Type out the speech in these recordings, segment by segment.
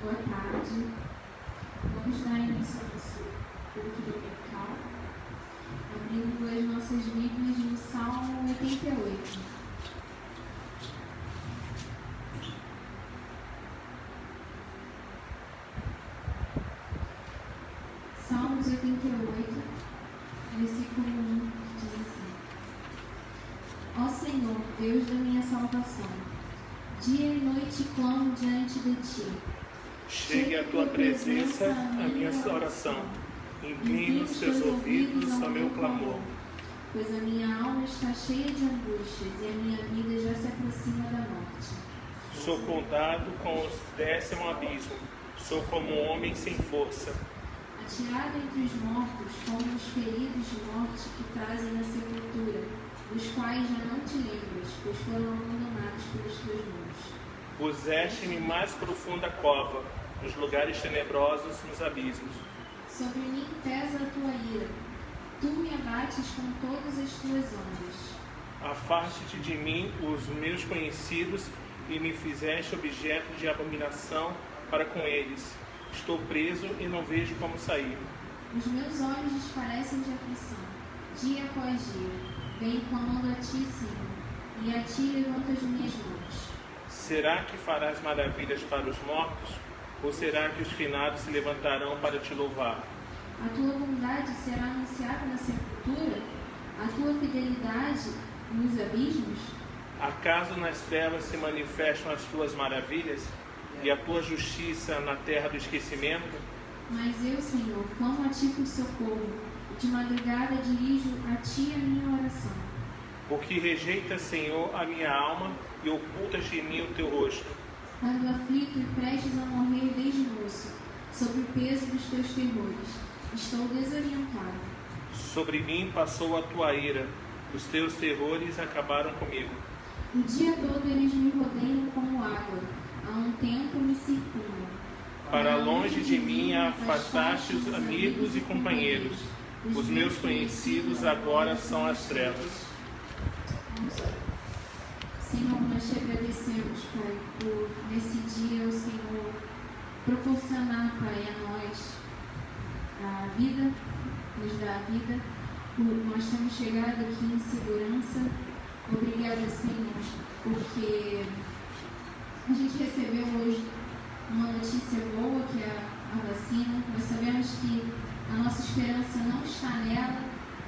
Boa tarde. Vamos dar início ao nosso culto dominical, abrindo as nossas Bíblias no Salmo 88. Salmos 88, versículo 1, diz assim: Ó Senhor, Deus da minha salvação, dia e noite clamo diante de Ti. Chegue à Tua presença a minha oração, incline os Teus ouvidos ao meu clamor. Pois a minha alma está cheia de angústias e a minha vida já se aproxima da morte. Sou contado com os 10º abismo, sou como um homem sem força. Atirado entre os mortos, como os feridos de morte que trazem na sepultura, dos quais já não te lembras, pois foram abandonados pelas tuas mãos. Puseste-me mais profunda cova, nos lugares tenebrosos, nos abismos. Sobre mim pesa a tua ira, tu me abates com todas as tuas ondas. Afaste-te de mim os meus conhecidos e me fizeste objeto de abominação para com eles. Estou preso e não vejo como sair. Os meus olhos desfalecem de aflição, dia após dia. Venho clamando a ti, Senhor, e a ti levanto as minhas mãos. Será que farás maravilhas para os mortos? Ou será que os finados se levantarão para te louvar? A tua bondade será anunciada na sepultura? A tua fidelidade nos abismos? Acaso nas trevas se manifestam as tuas maravilhas? E a tua justiça na terra do esquecimento? Mas eu, Senhor, clamo a ti por socorro, e de madrugada dirijo a ti a minha oração. Porque rejeitas, Senhor, a minha alma e ocultas de mim o teu rosto. Ando aflito e prestes a morrer desde moço, sob o peso dos teus terrores. Estou desorientado. Sobre mim passou a tua ira, os teus terrores acabaram comigo. O dia todo eles me rodeiam como água, há um tempo me circundam. Para longe de mim afastaste os amigos e companheiros. Os meus conhecidos agora são as trevas. Senhor, nós te agradecemos, Pai, por nesse dia o Senhor proporcionar, Pai, a nós a vida, nos dar a vida. Nós temos chegado aqui em segurança. Obrigada, Senhor, porque a gente recebeu hoje uma notícia boa, que é a vacina. Nós sabemos que a nossa esperança não está nela,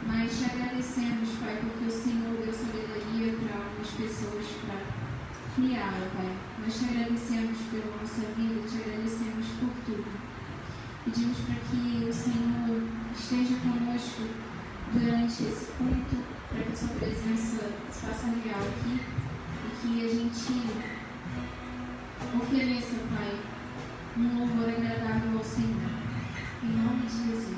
mas te agradecemos, Pai, porque o Senhor deu sabedoria para algumas pessoas para criá-la, Pai. Nós te agradecemos pela nossa vida, te agradecemos por tudo. Pedimos para que o Senhor esteja conosco durante esse culto, para que a sua presença se faça real aqui e que a gente ofereça, Pai, um louvor agradável ao Senhor. Em nome de Jesus.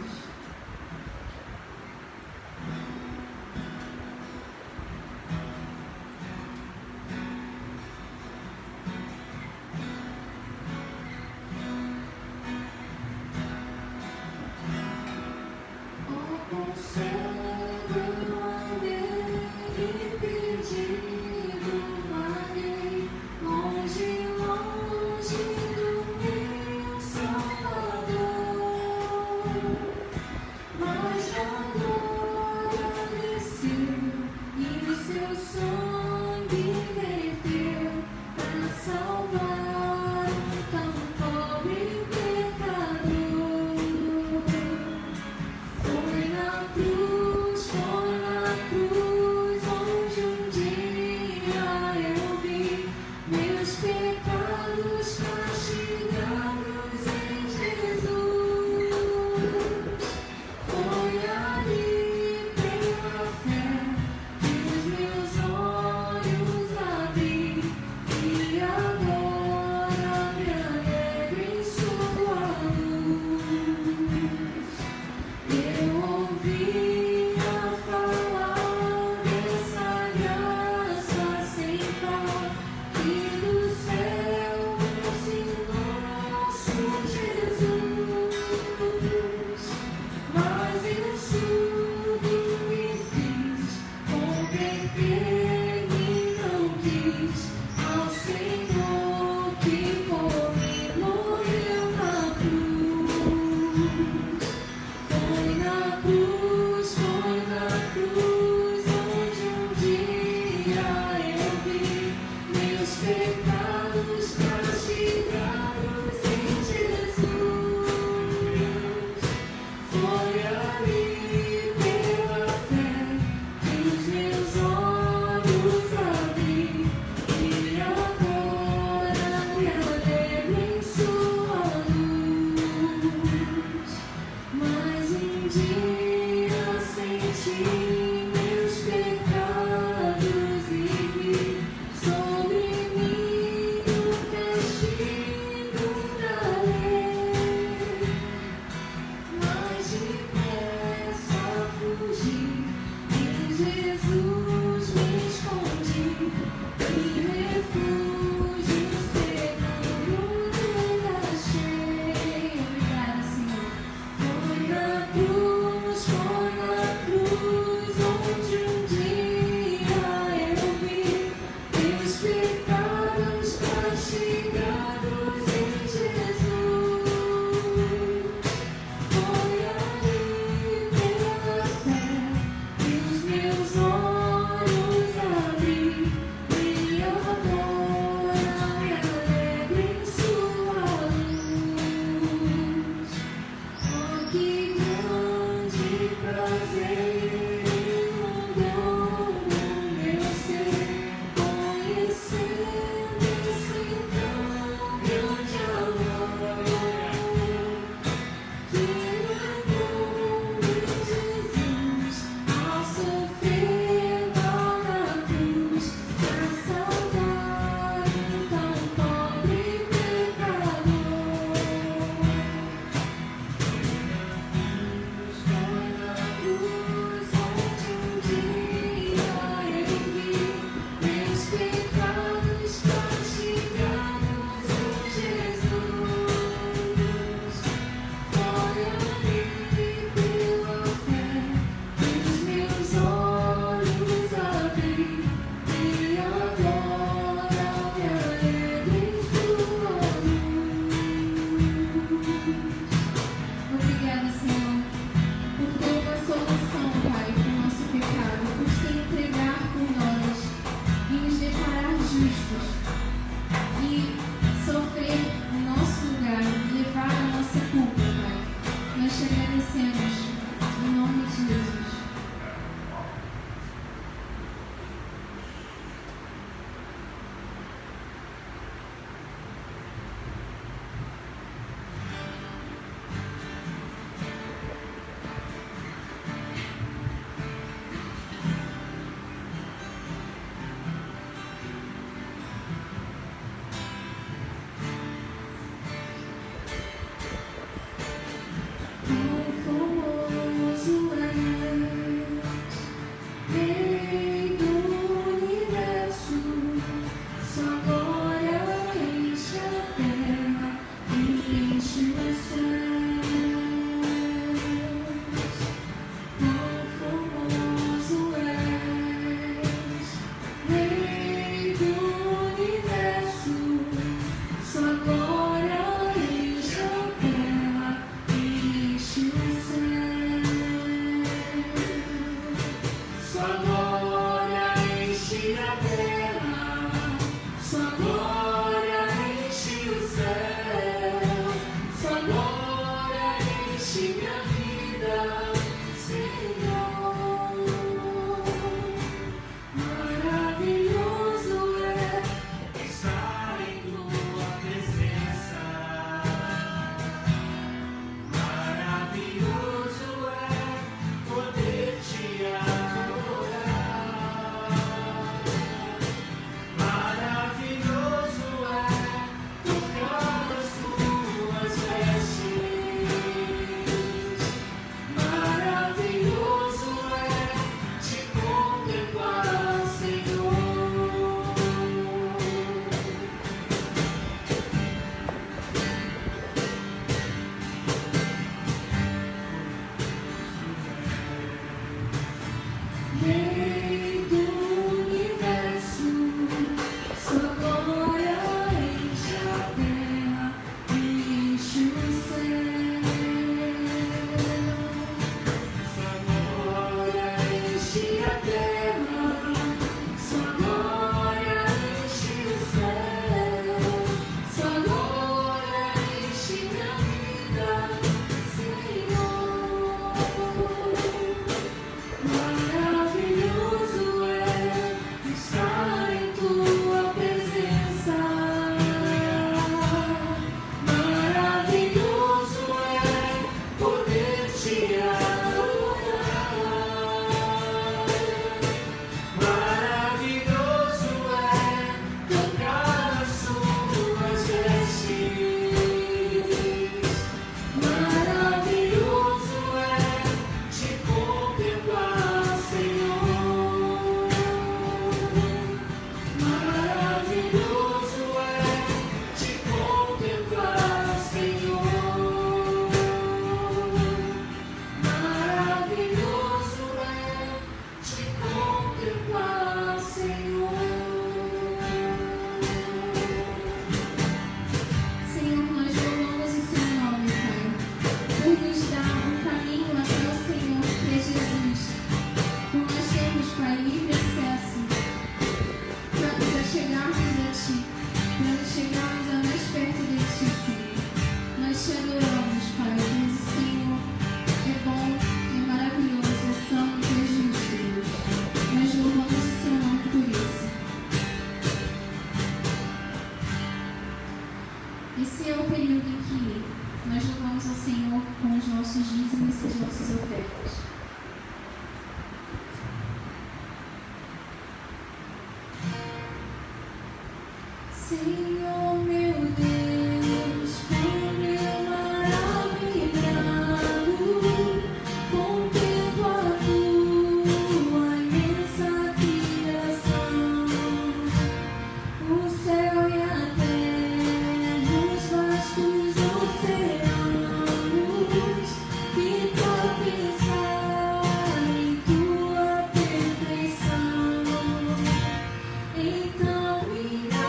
chegarmos a Ti, para nos chegarmos a mais perto de Ti, Senhor. Nós Te adoramos, Pai, pois o Senhor é bom, é maravilhoso, é santo, é justo, Deus. Nós louvamos o Seu nome por isso. Esse é o período em que nós louvamos ao Senhor com os nossos dízimos e as nossas ofertas. Senhor meu Deus, como eu maravilhado contemplo a Tua imensa criação, o céu e a terra, os vastos oceanos, que tal pensar em Tua perfeição. Então minha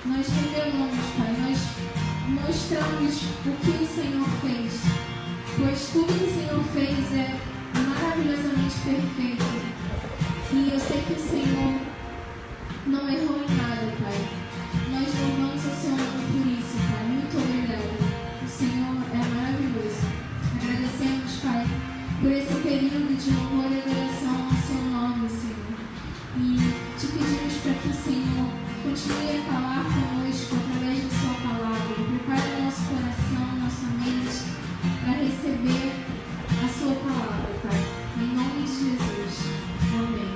nós revelamos, Pai, nós mostramos o que o Senhor fez, pois tudo que o Senhor fez é maravilhosamente perfeito. E eu sei que o Senhor não errou em nada, Pai. Nós louvamos o Seu nome por isso, Pai. Muito obrigado. O Senhor é maravilhoso. Agradecemos, Pai, por esse período de louvor e adoração ao Seu nome, Senhor. E te pedimos para que o Senhor continue a falar conosco através da Sua palavra. Prepare nosso coração, nossa mente para receber a Sua palavra, Pai. Em nome de Jesus. Amém.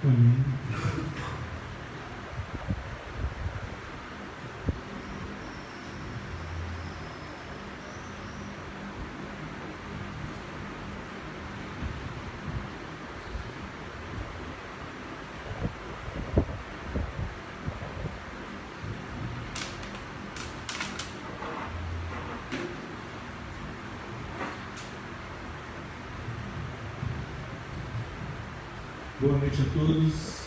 Amém. Boa noite a todos.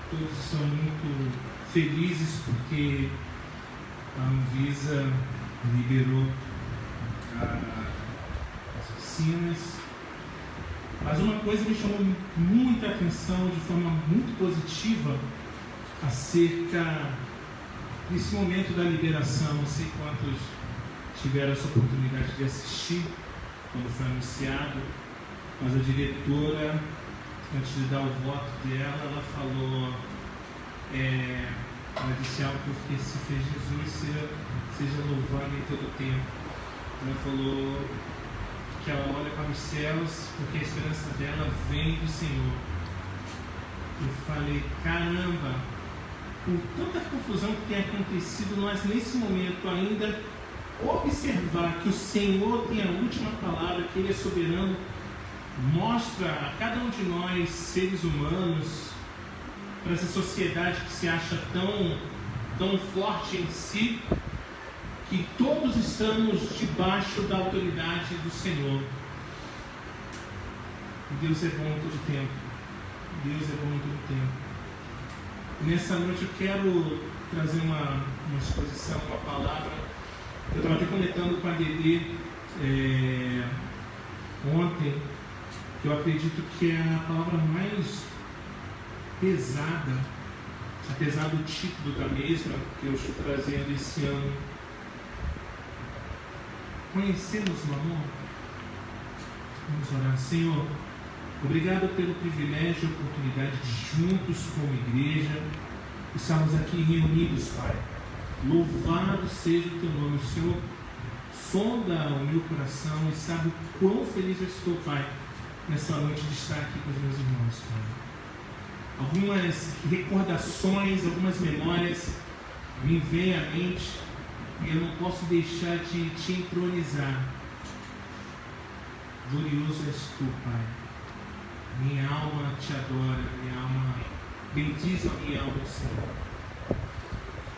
Todos estão muito felizes porque a Anvisa liberou as piscinas. Mas uma coisa me chamou muita atenção de forma muito positiva acerca desse momento da liberação. Não sei quantos tiveram essa oportunidade de assistir quando foi anunciado, mas a diretora, antes de dar o voto dela, ela falou, ela disse algo que eu fiquei, se fez Jesus, seja louvado em todo o tempo. Ela falou que ela olha para os céus porque a esperança dela vem do Senhor. Eu falei, caramba, com tanta confusão que tem acontecido, nós nesse momento ainda observar que o Senhor tem a última palavra, que Ele é soberano, mostra a cada um de nós, seres humanos, para essa sociedade que se acha tão forte em si, que todos estamos debaixo da autoridade do Senhor. Deus é bom em todo tempo. Deus é bom em todo tempo. E nessa noite eu quero trazer uma exposição, uma palavra. Eu estava até comentando com a Dedê ontem, que eu acredito que é a palavra mais pesada, apesar do título da mesma que eu estou trazendo esse ano. Conhecemos o amor? Vamos orar. Senhor, obrigado pelo privilégio e oportunidade de juntos como igreja estarmos aqui reunidos, Pai. Louvado seja o Teu nome. O Senhor sonda o meu coração e sabe o quão feliz eu estou, Pai, nessa noite de estar aqui com os meus irmãos, Pai. Algumas recordações, algumas memórias me vêm à mente e eu não posso deixar de Te entronizar. Glorioso és Tu, Pai. Minha alma Te adora, minha alma bendiz a minha alma, Senhor.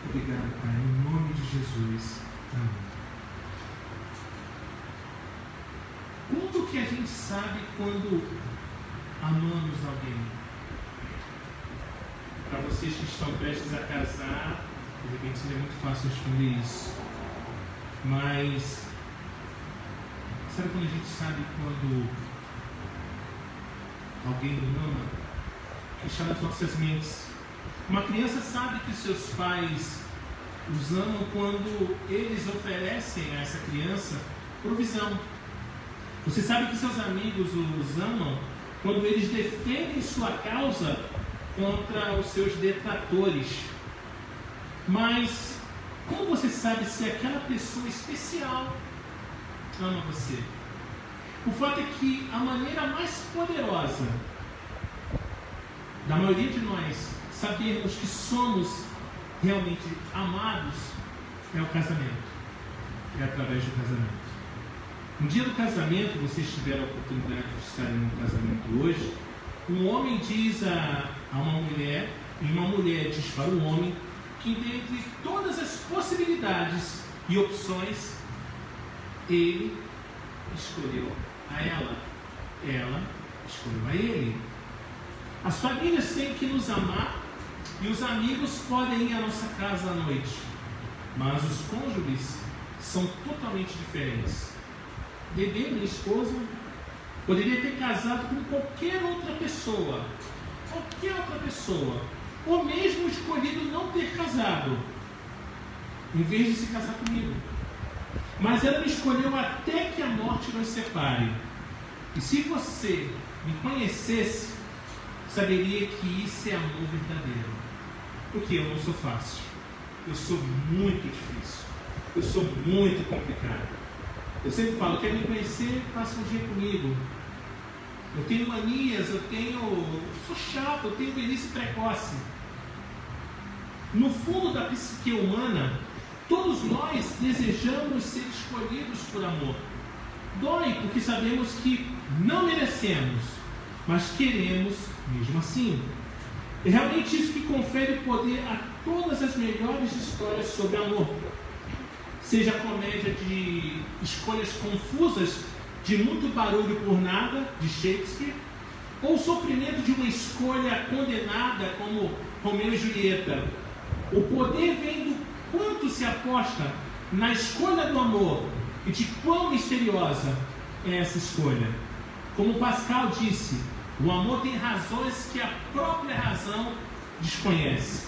Obrigado, Pai, em nome de Jesus. Amém. Como que a gente sabe quando amamos alguém? Para vocês que estão prestes a casar, de repente seria muito fácil responder isso. Mas sabe quando a gente sabe quando alguém nos ama? Que está nas nossas mentes. Uma criança sabe que seus pais os amam quando eles oferecem a essa criança provisão. Você sabe que seus amigos os amam quando eles defendem sua causa contra os seus detratores. Mas como você sabe se aquela pessoa especial ama você? O fato é que a maneira mais poderosa da maioria de nós sabermos que somos realmente amados é o casamento. É através do casamento. No dia do casamento, vocês tiveram a oportunidade de estarem no casamento hoje, um homem diz a uma mulher, e uma mulher diz para o homem, que dentre todas as possibilidades e opções, ele escolheu a ela escolheu a ele. As famílias têm que nos amar e os amigos podem ir à nossa casa à noite, mas os cônjuges são totalmente diferentes. Dedê, minha esposa, poderia ter casado com qualquer outra pessoa, ou mesmo escolhido não ter casado, em vez de se casar comigo. Mas ela me escolheu até que a morte nos separe. E se você me conhecesse, saberia que isso é amor verdadeiro. Porque eu não sou fácil. Eu sou muito difícil. Eu sou muito complicado. Eu sempre falo, quer me conhecer, passa um dia comigo. eu tenho manias, sou chato, eu tenho velhice precoce. No fundo da psique humana, todos nós desejamos ser escolhidos por amor. Dói porque sabemos que não merecemos, mas queremos mesmo assim. É realmente isso que confere poder a todas as melhores histórias sobre amor. Seja a comédia de escolhas confusas, de muito barulho por nada, de Shakespeare, ou o sofrimento de uma escolha condenada, como Romeu e Julieta. O poder vem do quanto se aposta na escolha do amor e de quão misteriosa é essa escolha. Como Pascal disse, o amor tem razões que a própria razão desconhece.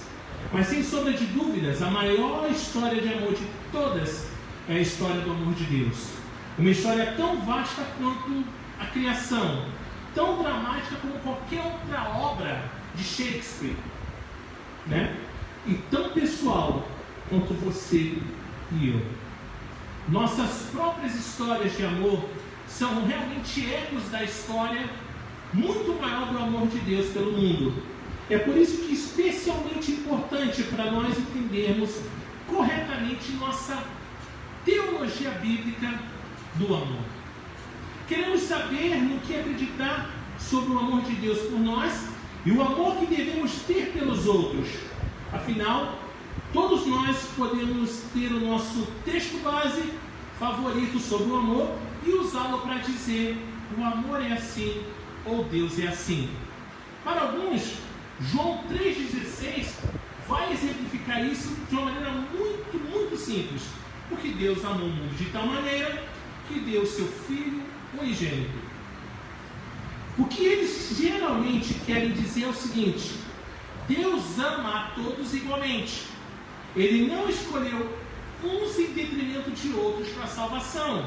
Mas sem sombra de dúvidas, a maior história de amor de todas é a história do amor de Deus. Uma história tão vasta quanto a criação, tão dramática como qualquer outra obra de Shakespeare, né? E tão pessoal quanto você e eu. Nossas próprias histórias de amor são realmente ecos da história muito maior do amor de Deus pelo mundo. É por isso que é especialmente importante para nós entendermos corretamente nossa teologia bíblica do amor. Queremos saber no que acreditar sobre o amor de Deus por nós e o amor que devemos ter pelos outros. Afinal, todos nós podemos ter o nosso texto base favorito sobre o amor e usá-lo para dizer: o amor é assim ou Deus é assim. Para alguns, João 3,16 vai exemplificar isso de uma maneira muito, muito simples. Porque Deus amou o mundo de tal maneira que deu seu Filho unigênito. O que eles geralmente querem dizer é o seguinte: Deus ama a todos igualmente. Ele não escolheu uns em detrimento de outros para a salvação.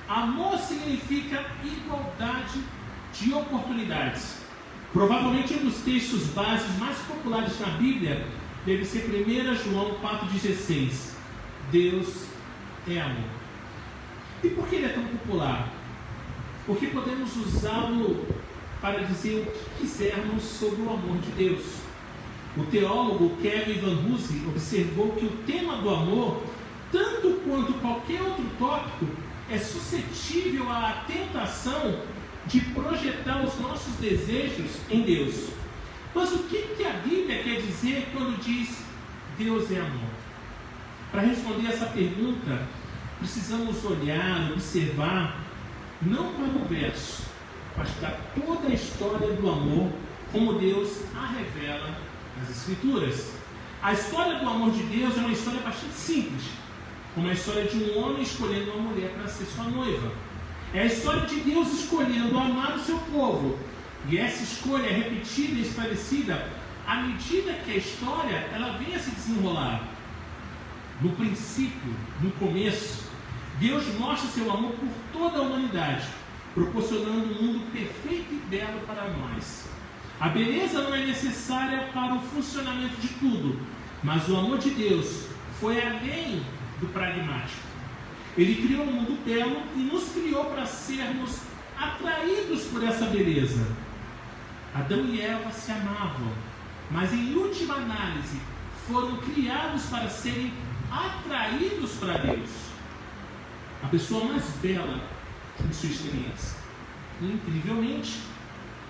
Amor significa igualdade de oportunidades. Provavelmente um dos textos básicos mais populares na Bíblia deve ser 1 João 4,16. Deus é amor. E por que ele é tão popular? Porque podemos usá-lo para dizer o que quisermos sobre o amor de Deus. O teólogo Kevin Van Hoosen observou que o tema do amor, tanto quanto qualquer outro tópico, é suscetível à tentação de projetar os nossos desejos em Deus. Mas o que a Bíblia quer dizer quando diz Deus é amor? Para responder essa pergunta, precisamos olhar, observar, não para o verso, mas para toda a história do amor, como Deus a revela nas Escrituras. A história do amor de Deus é uma história bastante simples, como a história de um homem escolhendo uma mulher para ser sua noiva. É a história de Deus escolhendo amar o seu povo. E essa escolha é repetida e esclarecida à medida que a história ela vem a se desenrolar. No princípio, no começo, Deus mostra seu amor por toda a humanidade, proporcionando um mundo perfeito e belo para nós. A beleza não é necessária para o funcionamento de tudo, mas o amor de Deus foi além do pragmático. Ele criou um mundo belo e nos criou para sermos atraídos por essa beleza. Adão e Eva se amavam, mas em última análise foram criados para serem atraídos para Deus. A pessoa mais bela de sua experiência. E, incrivelmente,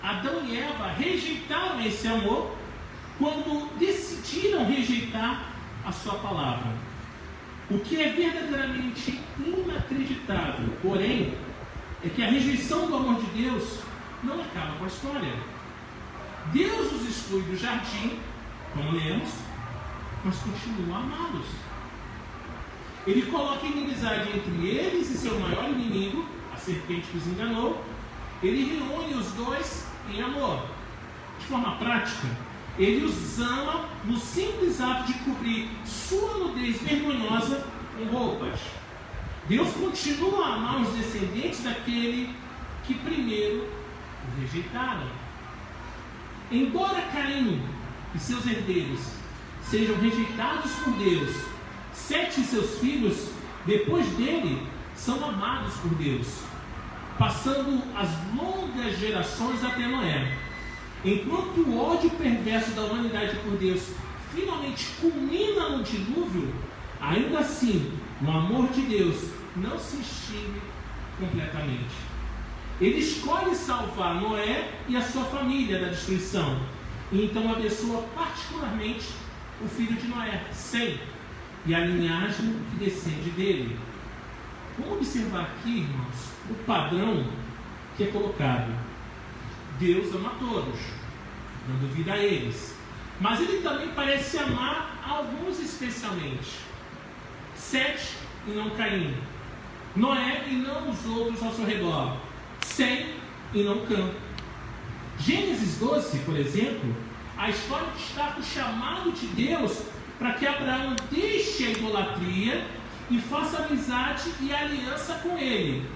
Adão e Eva rejeitaram esse amor quando decidiram rejeitar a sua palavra. O que é verdadeiramente inacreditável, porém, é que a rejeição do amor de Deus não acaba com a história. Deus os exclui do jardim, como lemos, mas continua a amá-los. Ele coloca inimizade entre eles e seu maior inimigo, a serpente que os enganou. Ele reúne os dois em amor. De forma prática, ele os ama no simples ato de cobrir sua nudez vergonhosa com roupas. Deus continua a amar os descendentes daquele que primeiro o rejeitaram. Embora Caim e seus herdeiros sejam rejeitados por Deus, Sete de seus filhos, depois dele, são amados por Deus. passando as longas gerações até Noé. Enquanto o ódio perverso da humanidade por Deus finalmente culmina no dilúvio, ainda assim, o amor de Deus não se extingue completamente. Ele escolhe salvar Noé e a sua família da destruição, e então abençoa particularmente o filho de Noé, Sem, e a linhagem que descende dele. Vamos observar aqui, irmãos, o padrão que é colocado. Deus ama todos, dando vida a eles, mas ele também parece amar alguns especialmente. Sete e não Caim, Noé e não os outros ao seu redor, Sem e não Cã. Gênesis 12, por exemplo, a história destaca o chamado de Deus para que Abraão deixe a idolatria e faça amizade e aliança com ele.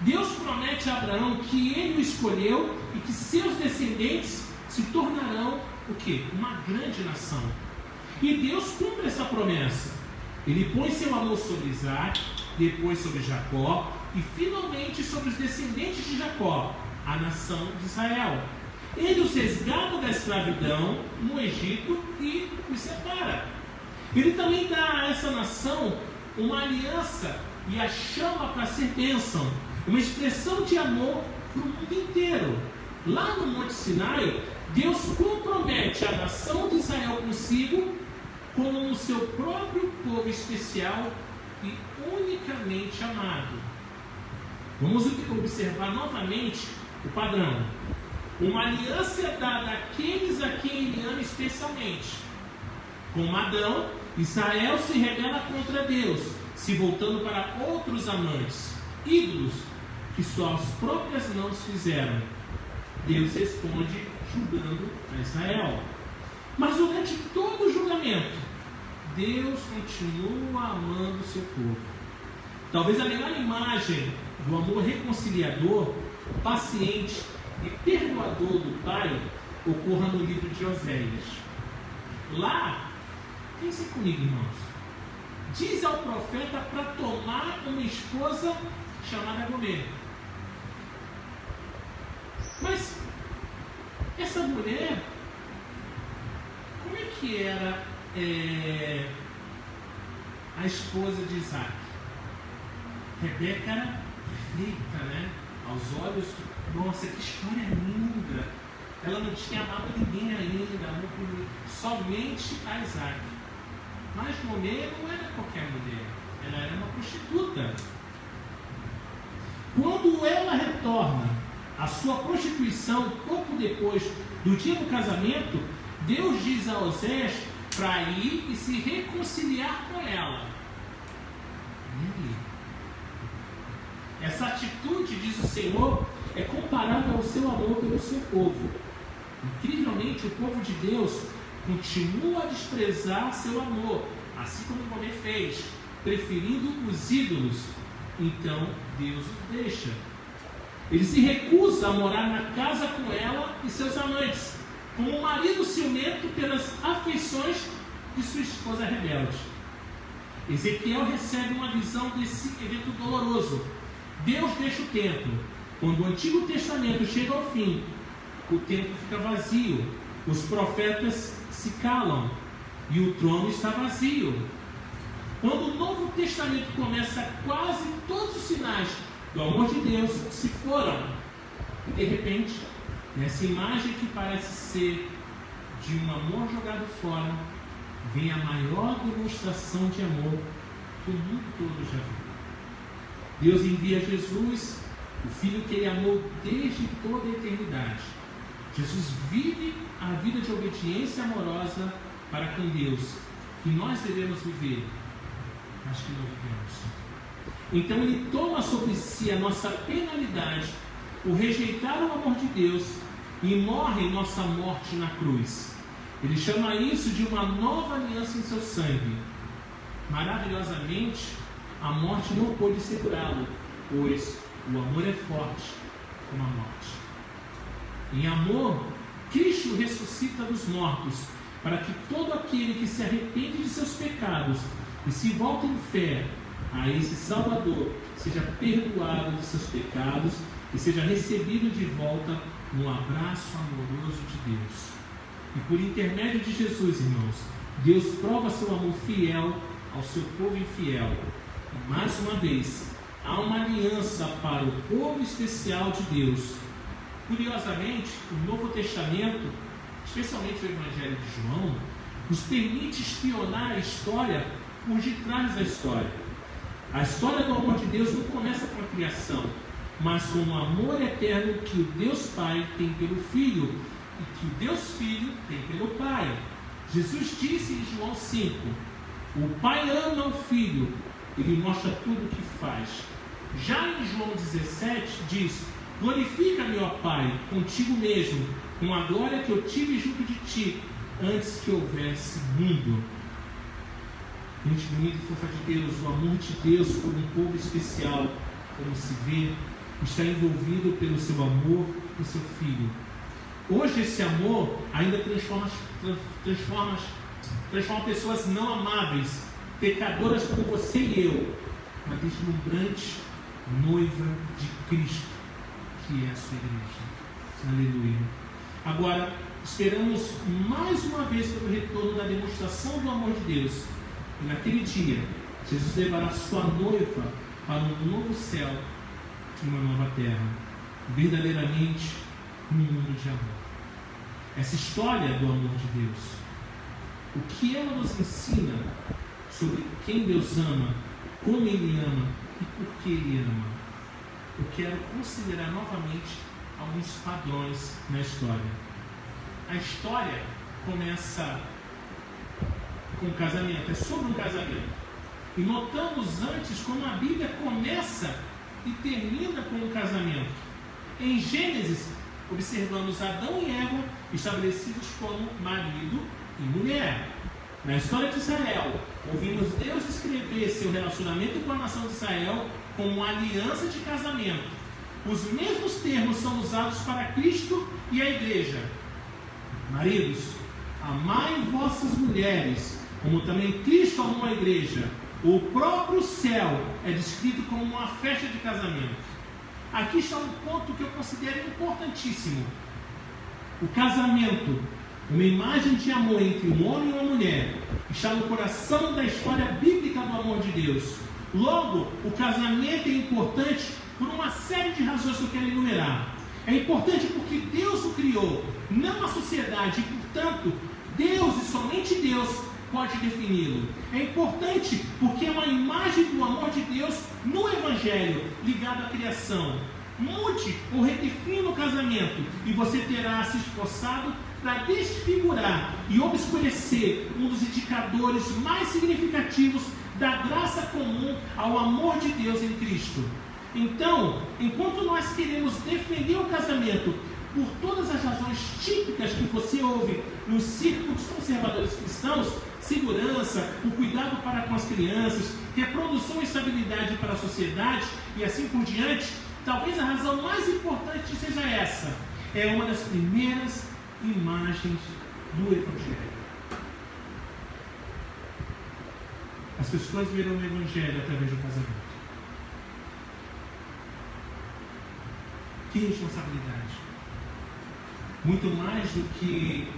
Deus promete a Abraão que ele o escolheu e que seus descendentes se tornarão o quê? Uma grande nação. E Deus cumpre essa promessa. Ele põe seu amor sobre Isaac, depois sobre Jacó e finalmente sobre os descendentes de Jacó, a nação de Israel. Ele os resgata da escravidão no Egito e os separa. Ele também dá a essa nação uma aliança e a chama para ser bênção, uma expressão de amor para o mundo inteiro. Lá no Monte Sinai, Deus compromete a nação de Israel consigo como o seu próprio povo especial e unicamente amado. Vamos observar novamente o padrão. Uma aliança é dada àqueles a quem ele ama especialmente. Com Adão, Israel se rebela contra Deus, se voltando para outros amantes, ídolos que suas próprias mãos fizeram. Deus responde julgando a Israel. Mas durante todo o julgamento, Deus continua amando o seu povo. Talvez a melhor imagem do amor reconciliador, paciente e perdoador do Pai ocorra no livro de Oséias. Lá, pensem comigo, irmãos, diz ao profeta para tomar uma esposa chamada Gomer. Mas essa mulher, como é que era a esposa de Isaac? Rebeca era perfeita, né? Aos olhos, nossa, que história linda. Ela não tinha amado ninguém ainda, somente a Isaac. Mas Gomer não era qualquer mulher, ela era uma prostituta. Quando ela retorna à sua prostituição pouco depois do dia do casamento, Deus diz a Oséias para ir e se reconciliar com ela. Essa atitude, diz o Senhor, é comparável ao seu amor pelo seu povo. Incrivelmente, o povo de Deus continua a desprezar seu amor, assim como Gomer fez, preferindo os ídolos. Então, Deus os deixa. Ele se recusa a morar na casa com ela e seus amantes, como um marido ciumento pelas afeições de sua esposa rebelde. Ezequiel recebe uma visão desse evento doloroso. Deus deixa o templo. Quando o Antigo Testamento chega ao fim, o templo fica vazio, os profetas se calam e o trono está vazio. Quando o Novo Testamento começa, quase todos os sinais do amor de Deus se foram. E de repente, nessa imagem que parece ser de um amor jogado fora, vem a maior demonstração de amor que o mundo todo já viu. Deus envia Jesus, o Filho que Ele amou desde toda a eternidade. Jesus vive a vida de obediência amorosa para com Deus, que nós devemos viver, mas que não vivemos. Então Ele toma sobre si a nossa penalidade, o rejeitar o amor de Deus, e morre em nossa morte na cruz. Ele chama isso de uma nova aliança em seu sangue. Maravilhosamente, a morte não pôde segurá-lo, pois o amor é forte como a morte. Em amor, Cristo ressuscita dos mortos, para que todo aquele que se arrepende de seus pecados e se volta em fé a esse Salvador seja perdoado de seus pecados e seja recebido de volta no abraço amoroso de Deus. E por intermédio de Jesus, irmãos, Deus prova seu amor fiel ao seu povo infiel. E mais uma vez, há uma aliança para o povo especial de Deus. Curiosamente, o Novo Testamento, especialmente o Evangelho de João, nos permite espionar a história por detrás da história. A história do amor de Deus não começa com a criação, mas com o amor eterno que o Deus Pai tem pelo Filho e que o Deus Filho tem pelo Pai. Jesus disse em João 5, o Pai ama o Filho e lhe mostra tudo o que faz. Já em João 17 diz, glorifica-me, ó Pai, contigo mesmo, com a glória que eu tive junto de ti, antes que houvesse mundo. Gente bonita e fofa de Deus, o amor de Deus por um povo especial, como se vê, está envolvido pelo seu amor por seu Filho. Hoje esse amor ainda transforma pessoas não amáveis, pecadoras como você e eu, na deslumbrante noiva de Cristo, que é a sua igreja. Aleluia. Agora, esperamos mais uma vez pelo retorno da demonstração do amor de Deus. E naquele dia, Jesus levará sua noiva para um novo céu e uma nova terra, verdadeiramente um mundo de amor. Essa história do amor de Deus, o que ela nos ensina sobre quem Deus ama, como Ele ama e por que Ele ama. Eu quero considerar novamente alguns padrões na história. A história começa com um casamento, é sobre um casamento. E notamos antes como a Bíblia começa e termina com um casamento. Em Gênesis, observamos Adão e Eva estabelecidos como marido e mulher. Na história de Israel, ouvimos Deus escrever seu relacionamento com a nação de Israel como uma aliança de casamento. Os mesmos termos são usados para Cristo e a igreja. Maridos, amai vossas mulheres, como também Cristo amou a igreja. O próprio céu é descrito como uma festa de casamento. Aqui está um ponto que eu considero importantíssimo. O casamento, uma imagem de amor entre um homem e uma mulher, está no coração da história bíblica do amor de Deus. Logo, o casamento é importante por uma série de razões que eu quero enumerar. É importante porque Deus o criou, não a sociedade, e portanto, Deus e somente Deus pode defini-lo. É importante porque é uma imagem do amor de Deus no Evangelho, ligado à criação. Mude ou redefina o casamento e você terá se esforçado para desfigurar e obscurecer um dos indicadores mais significativos da graça comum ao amor de Deus em Cristo. Então, enquanto nós queremos defender o casamento por todas as razões típicas que você ouve nos círculos conservadores cristãos, segurança, o cuidado para com as crianças, reprodução e estabilidade para a sociedade e assim por diante, talvez a razão mais importante seja essa. É uma das primeiras imagens do Evangelho. As pessoas verão o Evangelho através do casamento. Que responsabilidade! Muito mais do que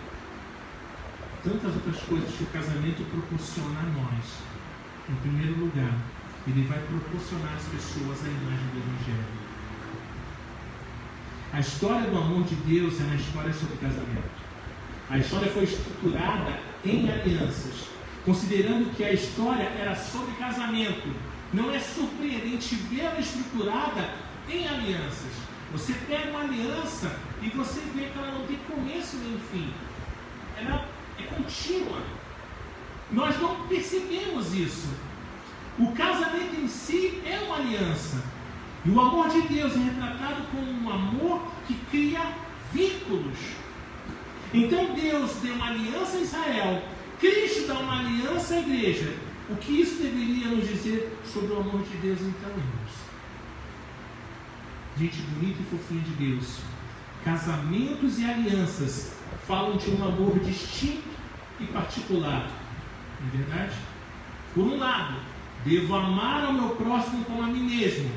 tantas outras coisas que o casamento proporciona a nós. Em primeiro lugar, ele vai proporcionar às pessoas a imagem do Evangelho. A história do amor de Deus é uma história sobre casamento. A história foi estruturada em alianças, considerando que a história era sobre casamento. Não é surpreendente vê-la estruturada em alianças. Você pega uma aliança e você vê que ela não tem começo nem fim. Ela é contínua. Nós não percebemos isso. O casamento em si é uma aliança. E o amor de Deus é retratado como um amor que cria vínculos. Então Deus deu uma aliança a Israel. Cristo dá uma aliança à igreja. O que isso deveria nos dizer sobre o amor de Deus então, irmãos? Gente bonita e fofinha de Deus. Casamentos e alianças falam de um amor distinto e particular. Não é verdade? Por um lado, devo amar ao meu próximo como a mim mesmo.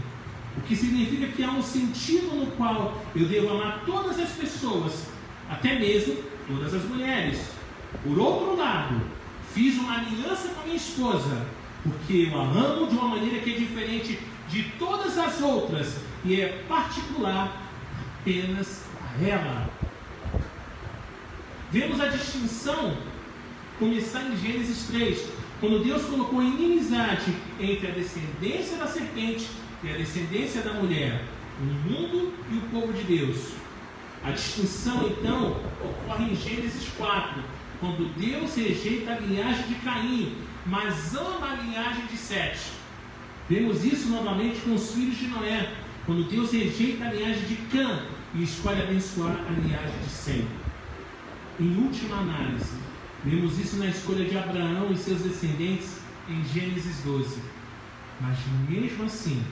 O que significa que há um sentido no qual eu devo amar todas as pessoas, até mesmo todas as mulheres. Por outro lado, fiz uma aliança com a minha esposa, porque eu a amo de uma maneira que é diferente de todas as outras e é particular apenas a ela. Vemos a distinção começar em Gênesis 3, quando Deus colocou inimizade entre a descendência da serpente e a descendência da mulher, o mundo e o povo de Deus. A distinção, então, ocorre em Gênesis 4, quando Deus rejeita a linhagem de Caim, mas ama a linhagem de Sete. Vemos isso novamente com os filhos de Noé, quando Deus rejeita a linhagem de Cã e escolhe abençoar a linhagem de Sem. Em última análise, vemos isso na escolha de Abraão e seus descendentes em Gênesis 12. Mas mesmo assim,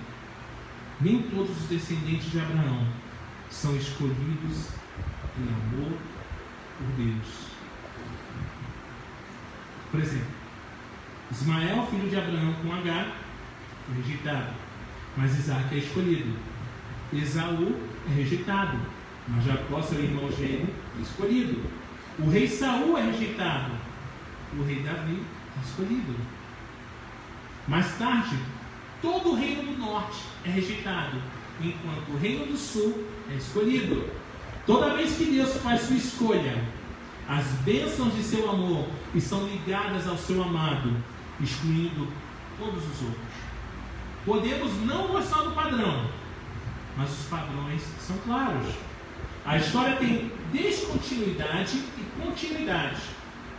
nem todos os descendentes de Abraão são escolhidos em amor por Deus. Por exemplo, Ismael, filho de Abraão com Agar, foi rejeitado, mas Isaac é escolhido. Esaú é rejeitado, mas Jacó, seu irmão gêmeo, é escolhido. O rei Saul é rejeitado, o rei Davi é escolhido. Mais tarde, todo o reino do norte é rejeitado, enquanto o reino do sul é escolhido. Toda vez que Deus faz sua escolha, as bênçãos de seu amor estão ligadas ao seu amado, excluindo todos os outros. Podemos não gostar do padrão, mas os padrões são claros. A história tem descontinuidade e continuidade.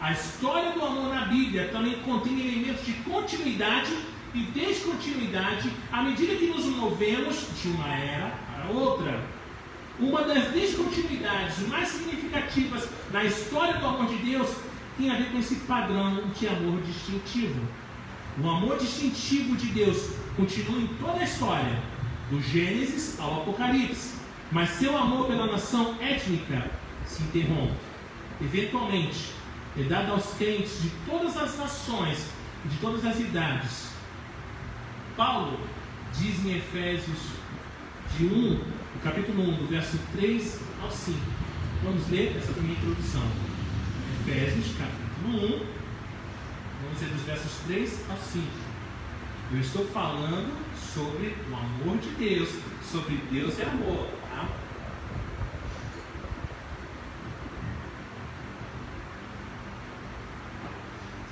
A história do amor na Bíblia também contém elementos de continuidade e descontinuidade à medida que nos movemos de uma era para outra. Uma das descontinuidades mais significativas na história do amor de Deus tem a ver com esse padrão de amor distintivo. O amor distintivo de Deus continua em toda a história, do Gênesis ao Apocalipse, mas seu amor pela nação étnica se interrompe. Eventualmente, é dado aos crentes de todas as nações e de todas as idades. Paulo diz em Efésios de 1, no capítulo 1, do verso 3 ao 5. Vamos ler essa primeira introdução. Efésios, capítulo 1, vamos ler dos versos 3 ao 5. Eu estou falando sobre o amor de Deus, sobre Deus e amor. Tá?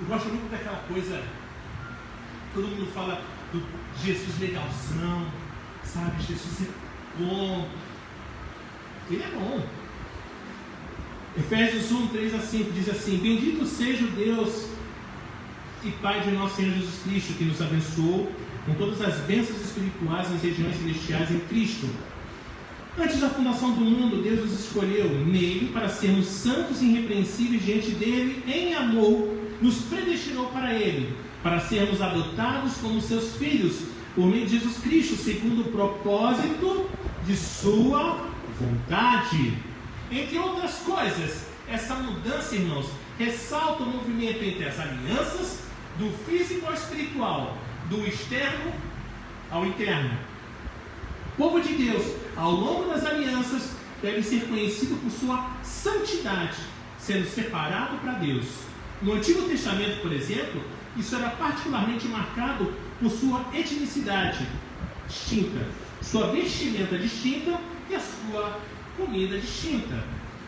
Eu gosto muito daquela coisa, todo mundo fala do Jesus legalzão, sabe? Jesus é bom. Ele é bom. Efésios 1, 3 a 5 diz assim: Bendito seja o Deus e Pai de nosso Senhor Jesus Cristo, que nos abençoou com todas as bênçãos espirituais nas regiões celestiais em Cristo. Antes da fundação do mundo, Deus nos escolheu nele para sermos santos e irrepreensíveis diante dele em amor, nos predestinou para ele, para sermos adotados como seus filhos, por meio de Jesus Cristo, segundo o propósito de sua vontade. Entre outras coisas, essa mudança, irmãos, ressalta o movimento entre as alianças, do físico ao espiritual, do externo ao interno. O povo de Deus, ao longo das alianças, deve ser conhecido por sua santidade, sendo separado para Deus. No Antigo Testamento, por exemplo, isso era particularmente marcado por sua etnicidade distinta, sua vestimenta distinta e a sua comida distinta.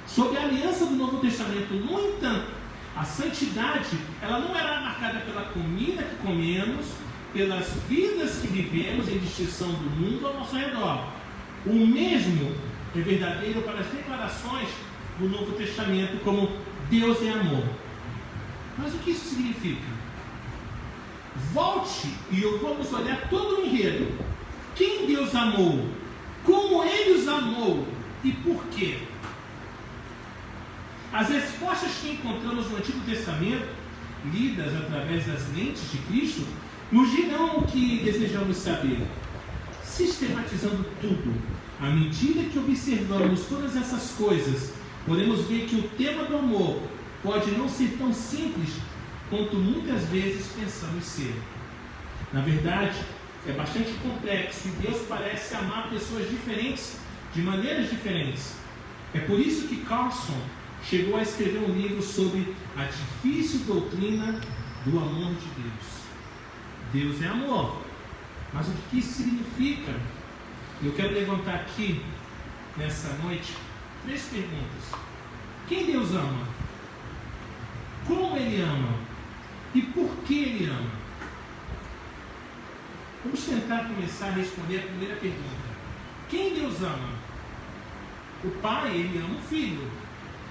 Sob a aliança do Novo Testamento, no entanto, a santidade ela não era marcada pela comida que comemos, pelas vidas que vivemos em distinção do mundo ao nosso redor. O mesmo é verdadeiro para as declarações do Novo Testamento, como Deus é amor. Mas o que isso significa? Volte e vamos olhar todo o enredo. Quem Deus amou? Como Ele os amou? E por quê? As respostas que encontramos no Antigo Testamento, lidas através das lentes de Cristo, nos dirão o que desejamos saber. Sistematizando tudo, à medida que observamos todas essas coisas, podemos ver que o tema do amor pode não ser tão simples quanto muitas vezes pensamos ser. Na verdade, é bastante complexo e Deus parece amar pessoas diferentes, de maneiras diferentes. É por isso que Carlson chegou a escrever um livro sobre a difícil doutrina do amor de Deus. Deus é amor, mas o que isso significa? Eu quero levantar aqui, nessa noite, 3 perguntas. Quem Deus ama? Como Ele ama? E por que Ele ama? Vamos tentar começar a responder a primeira pergunta. Quem Deus ama? O Pai, Ele ama o Filho.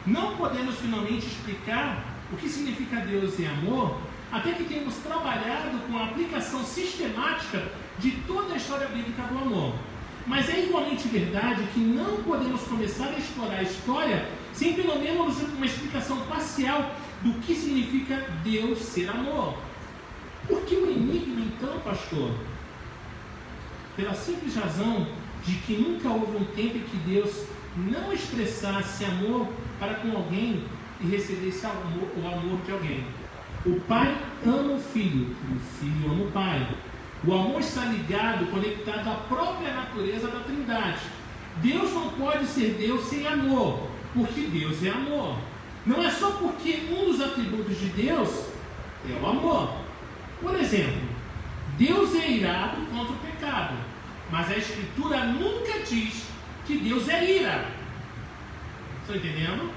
Não podemos finalmente explicar o que significa Deus e amor, até que tenhamos trabalhado com a aplicação sistemática de toda a história bíblica do amor. Mas é igualmente verdade que não podemos começar a explorar a história sem pelo menos uma explicação parcial do que significa Deus ser amor. Por que o enigma então, pastor? Pela simples razão de que nunca houve um tempo em que Deus não expressasse amor para com alguém e recebesse o amor de alguém. O Pai ama o Filho, e o Filho ama o Pai. O amor está ligado, conectado à própria natureza da Trindade. Deus não pode ser Deus sem amor, porque Deus é amor. Não é só porque um dos atributos de Deus é o amor. Por exemplo, Deus é irado contra o pecado, mas a Escritura nunca diz que Deus é ira. Estão entendendo?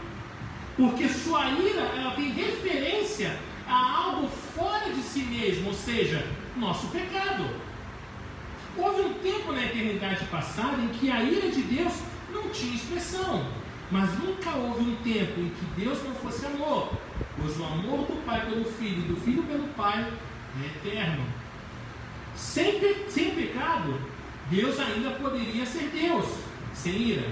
Porque sua ira, ela tem referência a algo fora de si mesmo, ou seja, nosso pecado. Houve um tempo na eternidade passada em que a ira de Deus não tinha expressão, mas nunca houve um tempo em que Deus não fosse amor, pois o amor do Pai pelo Filho e do Filho pelo Pai é eterno. Sem pecado, Deus ainda poderia ser Deus, sem ira.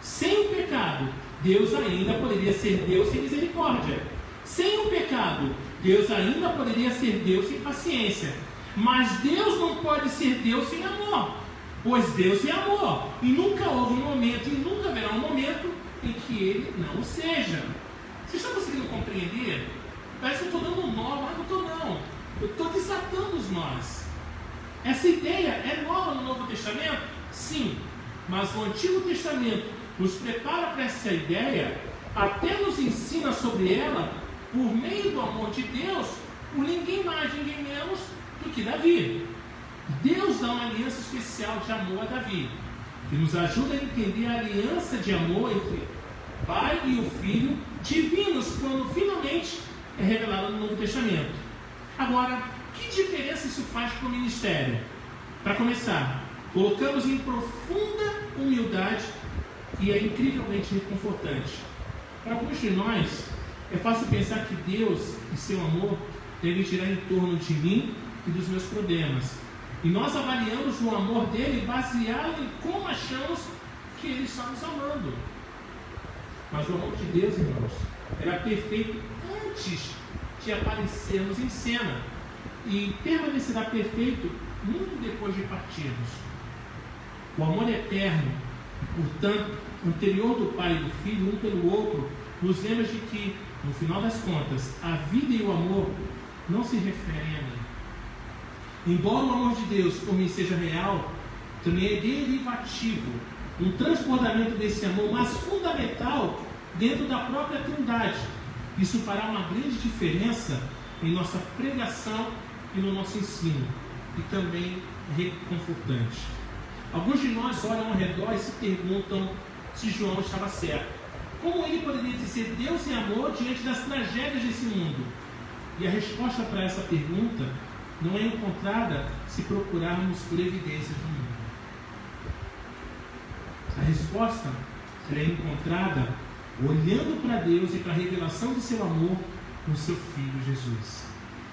Sem o pecado, Deus ainda poderia ser Deus sem misericórdia. Sem o pecado, Deus ainda poderia ser Deus sem paciência. Mas Deus não pode ser Deus sem amor, pois Deus é amor. E nunca houve um momento, e nunca haverá um momento em que Ele não o seja. Vocês estão conseguindo compreender? Parece que eu estou dando um nó, mas não estou não. Eu estou desatando os nós. Essa ideia é nova no Novo Testamento? Sim. Mas o Antigo Testamento nos prepara para essa ideia, até nos ensina sobre ela, por meio do amor de Deus, por ninguém mais, ninguém menos do que Davi. Deus dá uma aliança especial de amor a Davi, que nos ajuda a entender a aliança de amor entre o Pai e o Filho, divinos, quando finalmente é revelado no Novo Testamento. Agora, que diferença isso faz para o ministério? Para começar, colocamos em profunda humildade e é incrivelmente reconfortante. Para alguns de nós, é fácil pensar que Deus e seu amor devem girar em torno de mim e dos meus problemas. E nós avaliamos o amor dele baseado em como achamos que ele está nos amando. Mas o amor de Deus, irmãos, era perfeito antes de aparecermos em cena e permanecerá perfeito muito depois de partirmos. O amor eterno, portanto, anterior do Pai e do Filho, um pelo outro, nos lembra de que, no final das contas, a vida e o amor não se referem a mim. Embora o amor de Deus por mim seja real, também é derivativo, um transbordamento desse amor, mas fundamental dentro da própria Trindade. Isso fará uma grande diferença em nossa pregação e no nosso ensino, e também reconfortante. Alguns de nós olham ao redor e se perguntam se João estava certo. Como ele poderia dizer Deus é amor diante das tragédias desse mundo? E a resposta para essa pergunta não é encontrada se procurarmos por evidências no mundo. A resposta é encontrada olhando para Deus e para a revelação de seu amor no seu Filho Jesus.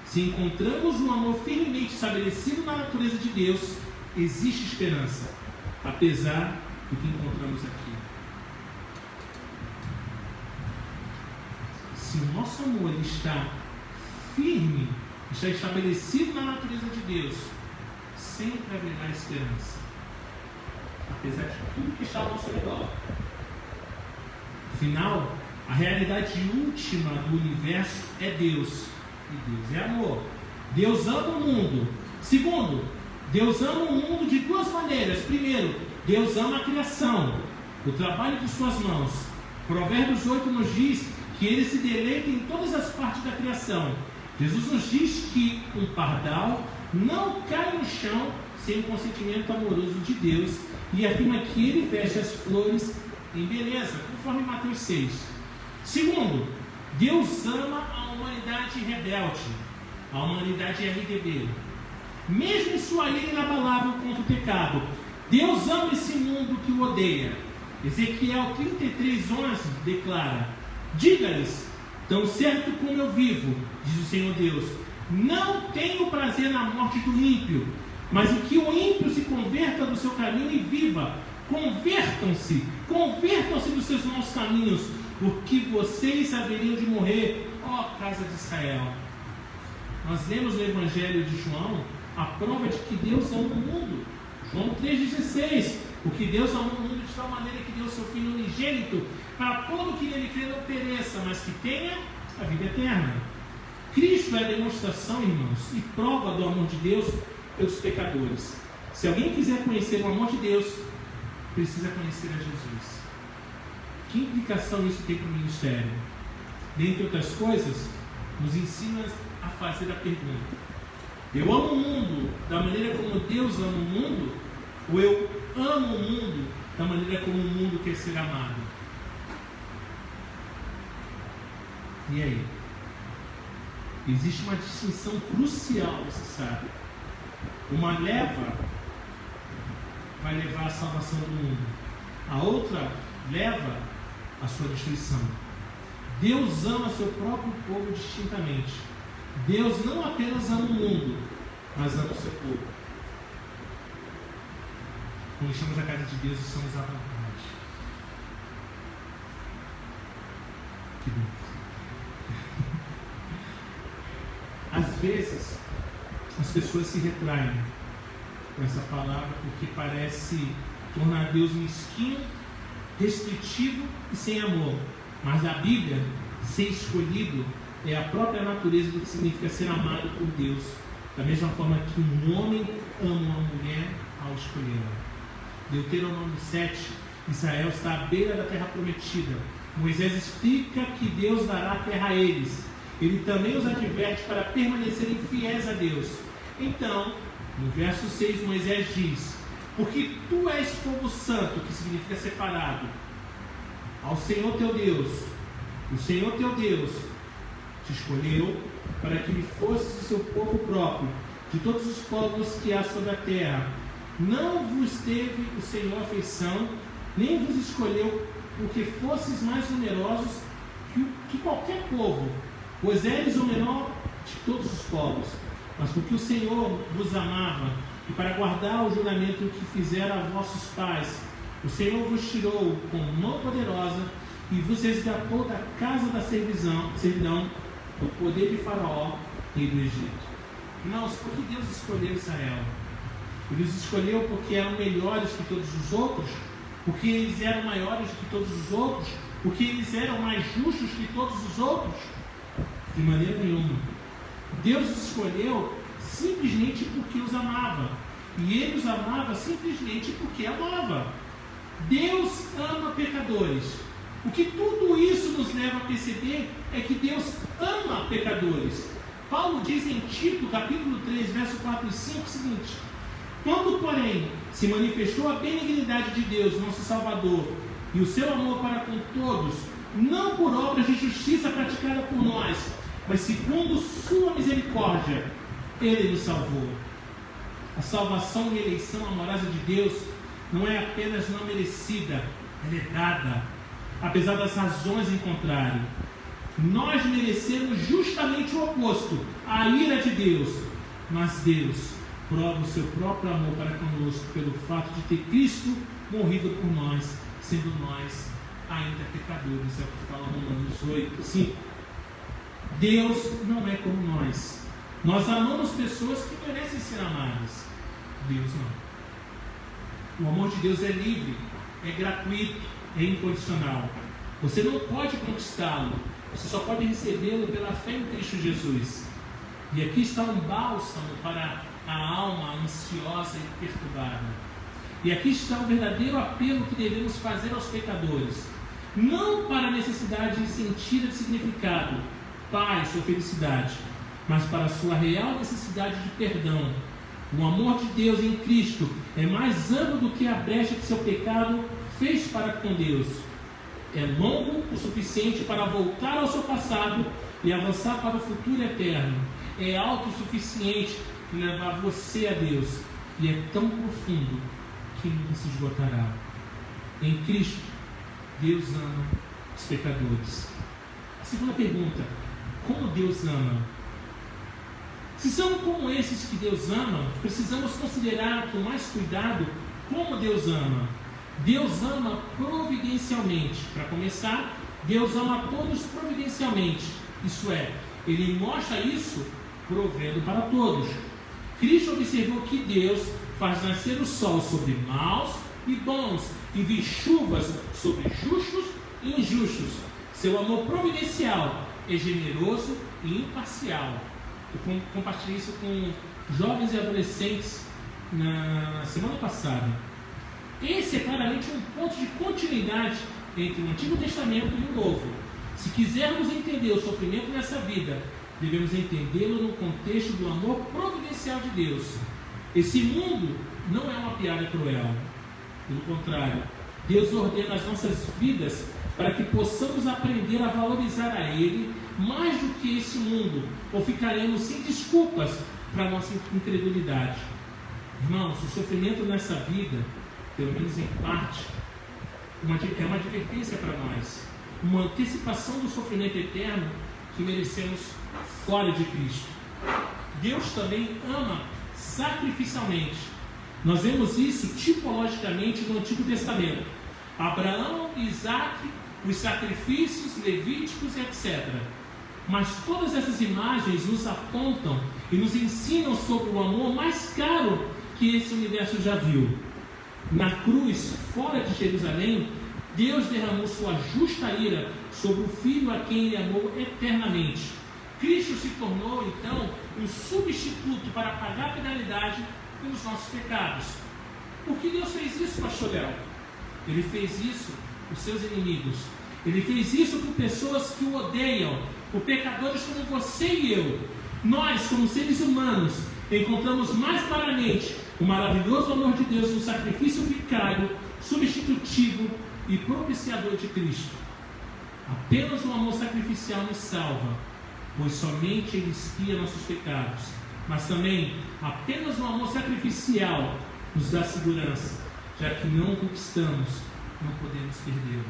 Se encontramos um amor firmemente estabelecido na natureza de Deus, existe esperança, apesar do que encontramos aqui. Se o nosso amor está firme, está estabelecido na natureza de Deus, sempre haverá esperança, apesar de tudo que está ao nosso redor. Afinal, a realidade última do universo é Deus, e Deus é amor. Deus ama o mundo. Segundo, Deus ama o mundo de duas maneiras. Primeiro, Deus ama a criação, o trabalho de suas mãos. Provérbios 8 nos diz que Ele se deleita em todas as partes da criação. Jesus nos diz que um pardal não cai no chão sem o consentimento amoroso de Deus, e afirma que Ele veste as flores em beleza, conforme Mateus 6. Segundo, Deus ama a humanidade rebelde, a humanidade RDB. Mesmo em sua ira inabalável contra o pecado, Deus ama esse mundo que o odeia. Ezequiel 33:11 declara: diga-lhes, tão certo como eu vivo, diz o Senhor Deus, não tenho prazer na morte do ímpio, mas em que o ímpio se converta do seu caminho e viva. Convertam-se dos seus maus caminhos, porque vocês haveriam de morrer, ó casa de Israel. Nós lemos no Evangelho de João a prova de que Deus ama o mundo. João 3,16. Porque Deus amou o mundo de tal maneira que deu seu Filho unigênito, para todo que nele crê não pereça, mas que tenha a vida eterna. Cristo é a demonstração, irmãos, e prova do amor de Deus pelos pecadores. Se alguém quiser conhecer o amor de Deus, precisa conhecer a Jesus. Que implicação isso tem para o ministério? Dentre outras coisas, nos ensina a fazer a pergunta: eu amo o mundo da maneira como Deus ama o mundo? Ou eu amo o mundo da maneira como o mundo quer ser amado? E aí? Existe uma distinção crucial, você sabe. Uma leva vai levar à salvação do mundo, a outra leva à sua destruição. Deus ama seu próprio povo distintamente. Deus não apenas ama o mundo, mas ama o seu povo. Quando estamos na casa de Deus, estamos à vontade. Que bom. Às vezes, as pessoas se retraem com essa palavra porque parece tornar Deus mesquinho, restritivo e sem amor. Mas na Bíblia, ser escolhido é a própria natureza do que significa ser amado por Deus. Da mesma forma que um homem ama uma mulher ao escolhê-la. Deuteronômio 7, Israel está à beira da terra prometida. Moisés explica que Deus dará a terra a eles. Ele também os adverte para permanecerem fiéis a Deus. Então, no verso 6, Moisés diz: porque tu és povo santo, que significa separado, ao Senhor teu Deus. O Senhor teu Deus te escolheu para que lhe fosses o seu povo próprio, de todos os povos que há sobre a terra. Não vos teve o Senhor afeição, nem vos escolheu porque fosses mais numerosos que qualquer povo, pois eres o menor de todos os povos, mas porque o Senhor vos amava, e para guardar o juramento que fizera a vossos pais, o Senhor vos tirou com mão poderosa e vos resgatou da casa da servidão, do poder de Faraó e do Egito. Irmãos, por que Deus escolheu Israel? Ele os escolheu porque eram melhores que todos os outros, porque eles eram maiores que todos os outros, porque eles eram mais justos que todos os outros? De maneira nenhuma. Deus os escolheu simplesmente porque os amava, e Ele os amava simplesmente porque amava. Deus ama pecadores. O que tudo isso nos leva a perceber é que Deus ama pecadores. Paulo diz em Tito, capítulo 3, verso 4 e 5, o seguinte: quando, porém, se manifestou a benignidade de Deus, nosso Salvador, e o seu amor para com todos, não por obras de justiça praticada por nós, mas segundo sua misericórdia, Ele nos salvou. A salvação e eleição amorosa de Deus não é apenas não merecida, ela é dada, apesar das razões em contrário. Nós merecemos justamente o oposto, a ira de Deus, mas Deus prova o seu próprio amor para conosco pelo fato de ter Cristo morrido por nós, sendo nós ainda pecadores. É o que fala Romanos 8, 5. Deus não é como nós. Nós amamos pessoas que merecem ser amadas. Deus não. O amor de Deus é livre, é gratuito, é incondicional. Você não pode conquistá-lo, você só pode recebê-lo pela fé em Cristo Jesus. E aqui está um bálsamo para a alma ansiosa e perturbada. E aqui está o verdadeiro apelo que devemos fazer aos pecadores. Não para a necessidade de sentido de significado, paz ou felicidade, mas para a sua real necessidade de perdão. O amor de Deus em Cristo é mais amplo do que a brecha que seu pecado fez para com Deus. É longo o suficiente para voltar ao seu passado e avançar para o futuro eterno. É alto o suficiente para levar você a Deus. E é tão profundo que nunca se esgotará. Em Cristo, Deus ama os pecadores. A segunda pergunta: como Deus ama? Se são como esses que Deus ama, precisamos considerar com mais cuidado como Deus ama. Deus ama providencialmente. Para começar, Deus ama a todos providencialmente. Isso é, Ele mostra isso provendo para todos. Cristo observou que Deus faz nascer o sol sobre maus e bons, e envia chuvas sobre justos e injustos. Seu amor providencial é generoso e imparcial. Eu compartilhei isso com jovens e adolescentes na semana passada. Esse é claramente um ponto de continuidade entre o Antigo Testamento e o Novo. Se quisermos entender o sofrimento nessa vida, devemos entendê-lo no contexto do amor providencial de Deus. Esse mundo não é uma piada cruel. Pelo contrário, Deus ordena as nossas vidas para que possamos aprender a valorizar a Ele mais do que esse mundo, ou ficaremos sem desculpas para a nossa incredulidade. Irmãos, o sofrimento nessa vida, pelo menos em parte, é uma advertência para nós, uma antecipação do sofrimento eterno que merecemos fora de Cristo. Deus também ama sacrificialmente. Nós vemos isso tipologicamente no Antigo Testamento. Abraão, Isaac, os sacrifícios levíticos, etc. Mas todas essas imagens nos apontam e nos ensinam sobre o amor mais caro que esse universo já viu. Na cruz, fora de Jerusalém, Deus derramou sua justa ira sobre o Filho a quem Ele amou eternamente. Cristo se tornou, então, um substituto para pagar a penalidade pelos nossos pecados. Por que Deus fez isso, pastor Léo? Ele fez isso por seus inimigos. Ele fez isso por pessoas que o odeiam, por pecadores como você e eu. Nós, como seres humanos, encontramos mais claramente o maravilhoso amor de Deus no sacrifício vicário, substitutivo e propiciador de Cristo. Apenas o amor sacrificial nos salva, pois somente Ele expia nossos pecados. Mas também, apenas o amor sacrificial nos dá segurança, já que não o conquistamos, não podemos perdê-lo.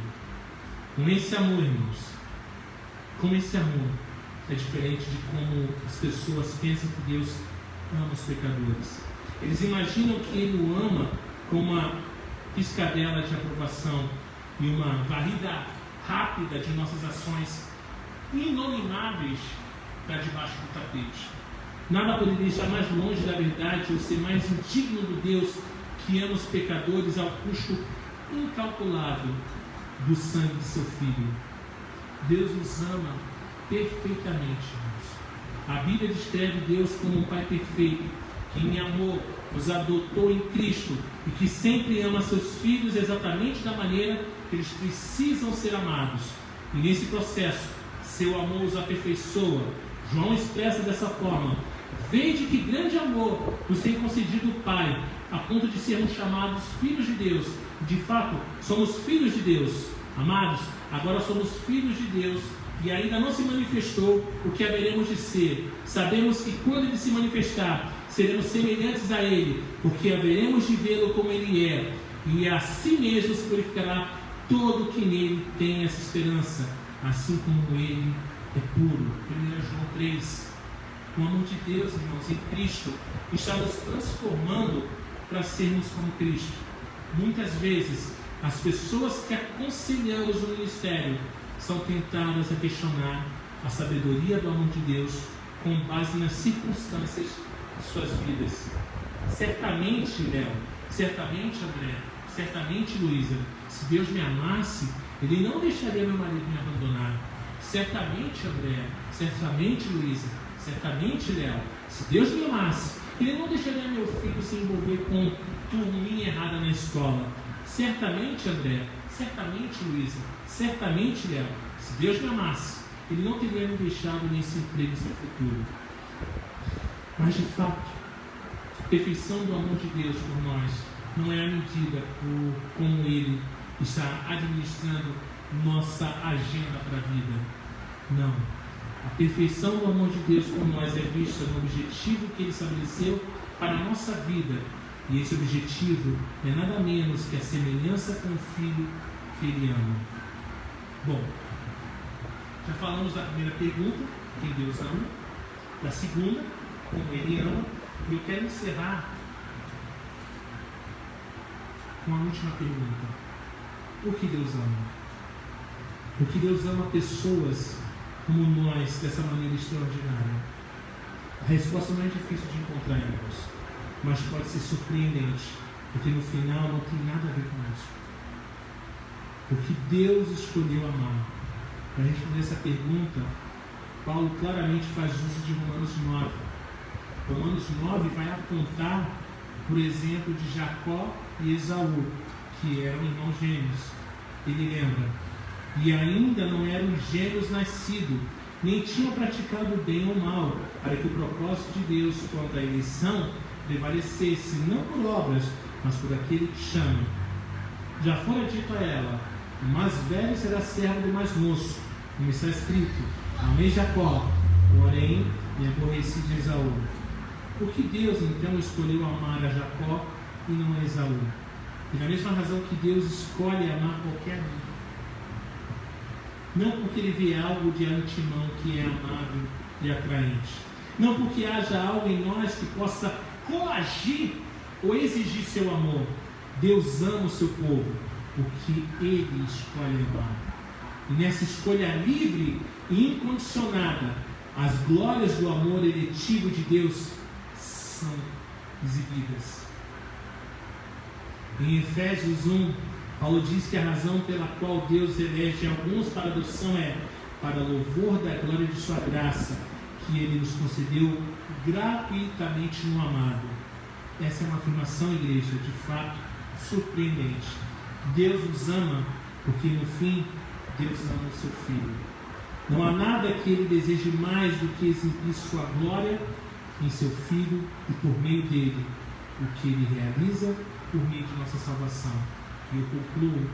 Com esse amor, irmãos, com esse amor, é diferente de como as pessoas pensam que Deus ama os pecadores. Eles imaginam que Ele o ama com uma piscadela de aprovação e uma varrida rápida de nossas ações inomináveis para debaixo do tapete. Nada poderia estar mais longe da verdade ou ser mais indigno do Deus que ama os pecadores ao custo incalculável do sangue de seu Filho. Deus nos ama perfeitamente, irmãos. A Bíblia descreve Deus como um Pai perfeito, que em amor nos adotou em Cristo e que sempre ama seus filhos exatamente da maneira que eles precisam ser amados. E nesse processo, seu amor os aperfeiçoa. João expressa dessa forma: vede que grande amor nos tem concedido o Pai, a ponto de sermos chamados filhos de Deus. De fato, somos filhos de Deus. Amados, agora somos filhos de Deus e ainda não se manifestou o que haveremos de ser. Sabemos que quando Ele se manifestar, seremos semelhantes a Ele, porque haveremos de vê-lo como Ele é, e assim mesmo se glorificará todo que nele tem essa esperança, assim como Ele é puro. 1 João 3. O amor de Deus, irmãos, em Cristo está nos transformando para sermos como Cristo. Muitas vezes, as pessoas que aconselhamos no ministério são tentadas a questionar a sabedoria do amor de Deus com base nas circunstâncias de suas vidas. Certamente, Léo, certamente, André, certamente, Luísa, se Deus me amasse, Ele não deixaria meu marido me abandonar. Certamente, André, certamente, Luísa, certamente, Léo, se Deus me amasse, Ele não deixaria meu filho se envolver com turminha errada na escola. Certamente, André, certamente, Luísa, certamente, Léo, se Deus me amasse, Ele não teria me deixado nesse emprego, nesse futuro. Mas, de fato, a perfeição do amor de Deus por nós não é a medida por como Ele está administrando nossa agenda para a vida. Não. A perfeição do amor de Deus por nós é vista no objetivo que Ele estabeleceu para a nossa vida. E esse objetivo é nada menos que a semelhança com o Filho que Ele ama. Bom, já falamos da primeira pergunta, quem Deus ama, da segunda, como Ele ama, e eu quero encerrar com a última pergunta: por que Deus ama? Porque Deus ama pessoas como nós dessa maneira extraordinária. A resposta não é difícil de encontrar, irmãos, mas pode ser surpreendente, porque no final não tem nada a ver com isso. Porque Deus escolheu amar. Para responder essa pergunta, Paulo claramente faz uso de Romanos 9. Romanos 9 vai apontar, por exemplo, de Jacó e Esaú, que eram irmãos gêmeos. Ele lembra: e ainda não eram gêmeos nascidos, nem tinham praticado o bem ou o mal, para que o propósito de Deus quanto à eleição prevalecesse, não por obras, mas por aquele que chama. Já fora dito a ela: o mais velho será servo do mais moço, como está escrito: amei Jacó, porém me aborreci de Esaú. Por que Deus então escolheu amar a Jacó e não a Esaú? E da mesma razão que Deus escolhe amar qualquer amigo. Não porque Ele vê algo de antemão que é amável e atraente. Não porque haja algo em nós que possa coagir ou exigir seu amor. Deus ama o seu povo porque Ele escolhe amar. E nessa escolha livre e incondicionada, as glórias do amor eletivo de Deus são exibidas. Em Efésios 1, Paulo diz que a razão pela qual Deus elege alguns para a adoção é para louvor da glória de sua graça, que Ele nos concedeu gratuitamente no amado. Essa é uma afirmação, igreja, de fato surpreendente. Deus nos ama porque, no fim, Deus ama o seu Filho. Não há nada que Ele deseje mais do que exibir sua glória em seu Filho e por meio dele, o que Ele realiza por meio de nossa salvação. E eu concluo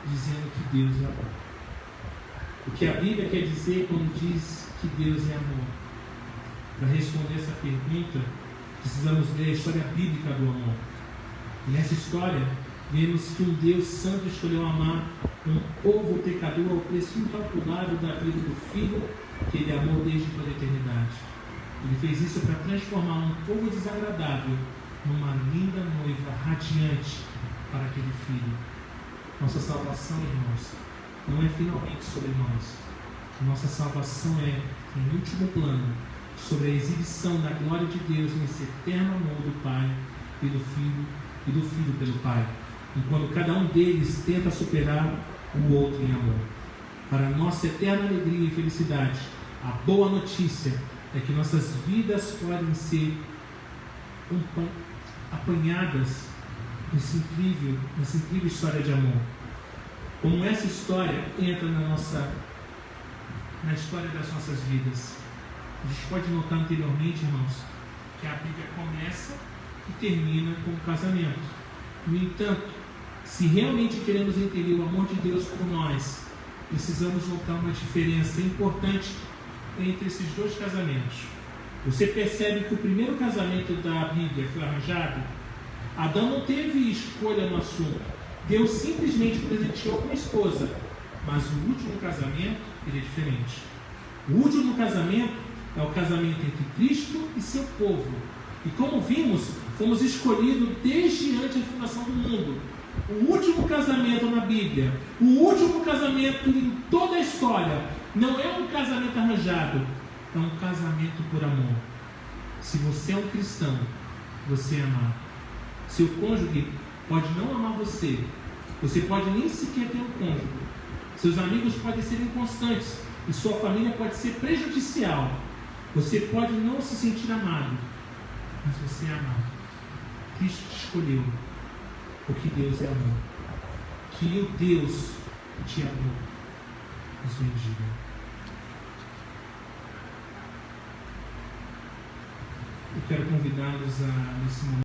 dizendo que Deus é amor. O que a Bíblia quer dizer quando diz que Deus é amor? Para responder essa pergunta, precisamos ler a história bíblica do amor. E nessa história, vemos que um Deus santo escolheu amar um povo pecador ao preço incalculável da vida do Filho que Ele amou desde toda a eternidade. Ele fez isso para transformar um povo desagradável numa linda noiva radiante para aquele Filho. Nossa salvação, irmãos, não é finalmente sobre nós. Nossa salvação é, em último plano, sobre a exibição da glória de Deus nesse eterno amor do Pai pelo Filho e do Filho pelo Pai, enquanto cada um deles tenta superar o outro em amor. Para nossa eterna alegria e felicidade, a boa notícia é que nossas vidas podem ser apanhadas nessa incrível história de amor. Como essa história entra na história das nossas vidas. A gente pode notar anteriormente, irmãos, que a Bíblia começa e termina com o casamento. No entanto, se realmente queremos entender o amor de Deus por nós, precisamos notar uma diferença importante entre esses dois casamentos. Você percebe que o primeiro casamento da Bíblia foi arranjado? Adão não teve escolha no assunto. Deus simplesmente presenteou com a esposa. Mas o último casamento, ele é diferente. O último casamento é o casamento entre Cristo e seu povo. E como vimos, fomos escolhidos desde antes da fundação do mundo. O último casamento na Bíblia, o último casamento em toda a história, não é um casamento arranjado, é um casamento por amor. Se você é um cristão, você é amado. Seu cônjuge pode não amar você. Você pode nem sequer ter um cônjuge. Seus amigos podem ser inconstantes e sua família pode ser prejudicial. Você pode não se sentir amado. mas você é amado. Cristo te escolheu, porque Deus é amor. Que o Deus te amou nos bendiga. Eu quero convidá-los a, nesse momento,